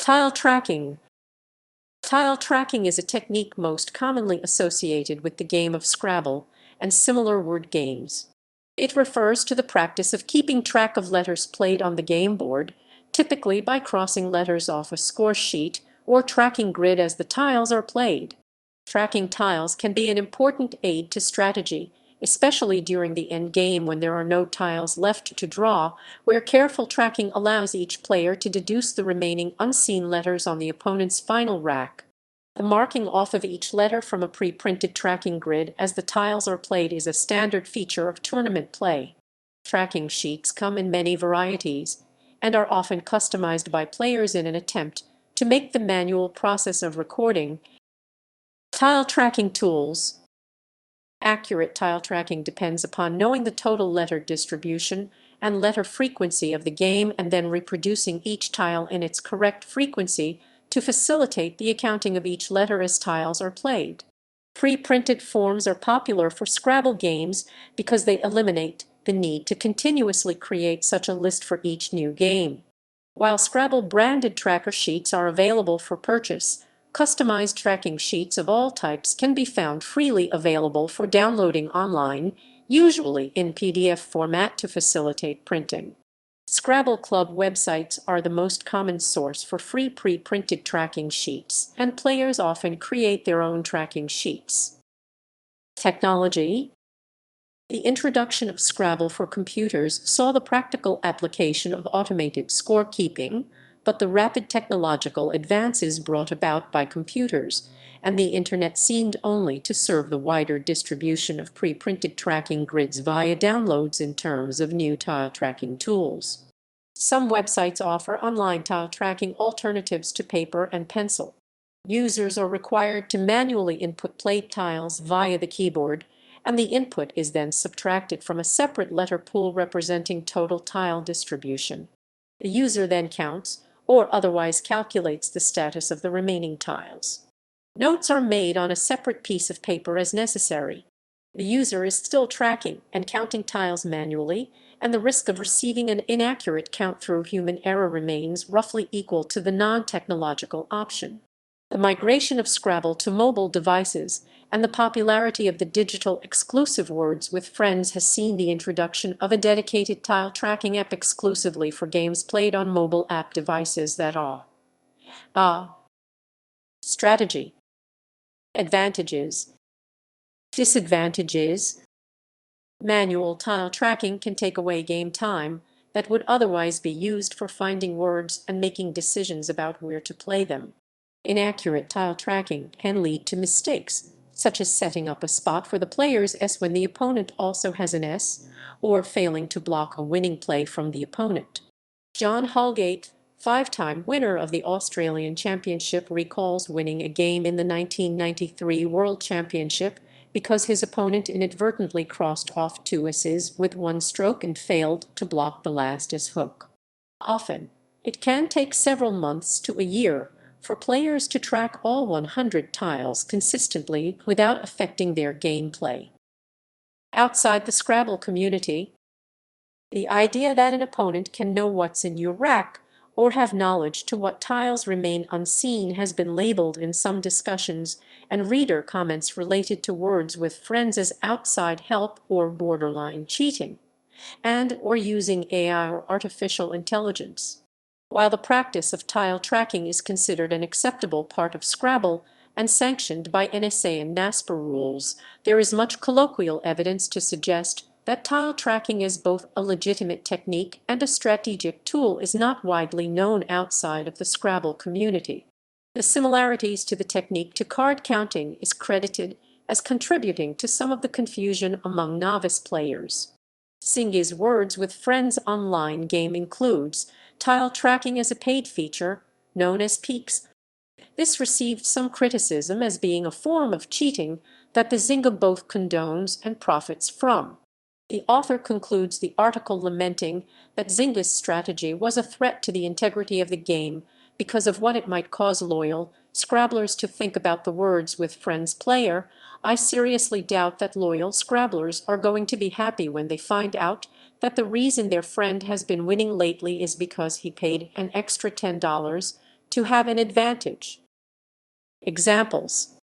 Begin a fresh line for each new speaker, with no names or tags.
Tile tracking. Tile tracking is a technique most commonly associated with the game of Scrabble and similar word games. It refers to the practice of keeping track of letters played on the game board, typically by crossing letters off a score sheet or tracking grid as the tiles are played. Tracking tiles can be an important aid to strategy, especially during the endgame when there are no tiles left to draw, where careful tracking allows each player to deduce the remaining unseen letters on the opponent's final rack. The marking off of each letter from a pre-printed tracking grid as the tiles are played is a standard feature of tournament play. Tracking sheets come in many varieties and are often customized by players in an attempt to make the manual process of recording. Tile tracking tools. Accurate tile tracking depends upon knowing the total letter distribution and letter frequency of the game and then reproducing each tile in its correct frequency to facilitate the accounting of each letter as tiles are played. Pre-printed forms are popular for Scrabble games because they eliminate the need to continuously create such a list for each new game. While Scrabble branded tracker sheets are available for purchase, customized tracking sheets of all types can be found freely available for downloading online, usually in PDF format to facilitate printing. Scrabble Club websites are the most common source for free pre-printed tracking sheets, and players often create their own tracking sheets. Technology. The introduction of Scrabble for computers saw the practical application of automated scorekeeping, but the rapid technological advances brought about by computers and the Internet seemed only to serve the wider distribution of pre-printed tracking grids via downloads in terms of new tile tracking tools. Some websites offer online tile tracking alternatives to paper and pencil. Users are required to manually input played tiles via the keyboard, and the input is then subtracted from a separate letter pool representing total tile distribution. The user then counts or otherwise calculates the status of the remaining tiles. Notes are made on a separate piece of paper as necessary. The user is still tracking and counting tiles manually, and the risk of receiving an inaccurate count through human error remains roughly equal to the non-technological option. The migration of Scrabble to mobile devices and the popularity of the digital exclusive words with friends has seen the introduction of a dedicated tile tracking app exclusively for games played on mobile app devices that are. Strategy. Advantages. Disadvantages. Manual tile tracking can take away game time that would otherwise be used for finding words and making decisions about where to play them. Inaccurate tile tracking can lead to mistakes, such as setting up a spot for the player's S when the opponent also has an S, or failing to block a winning play from the opponent. John Holgate, five-time winner of the Australian Championship, recalls winning a game in the 1993 World Championship because his opponent inadvertently crossed off two S's with one stroke and failed to block the last S hook. Often, it can take several months to a year for players to track all 100 tiles consistently without affecting their gameplay. Outside the Scrabble community, the idea that an opponent can know what's in your rack or have knowledge to what tiles remain unseen has been labeled in some discussions and reader comments related to words with friends as outside help or borderline cheating, and or using AI or artificial intelligence. While the practice of tile tracking is considered an acceptable part of Scrabble and sanctioned by NSA and NASPA rules, there is much colloquial evidence to suggest that tile tracking as both a legitimate technique and a strategic tool is not widely known outside of the Scrabble community. The similarities to the technique to card counting is credited as contributing to some of the confusion among novice players. Singi's Words with Friends online game includes tile tracking as a paid feature, known as peaks. This received some criticism as being a form of cheating that the Zynga both condones and profits from. The author concludes the article lamenting that Zynga's strategy was a threat to the integrity of the game because of what it might cause loyal Scrabblers to think about the Words with Friends player. I seriously doubt that loyal Scrabblers are going to be happy when they find out that the reason their friend has been winning lately is because he paid an extra $10 to have an advantage. Examples: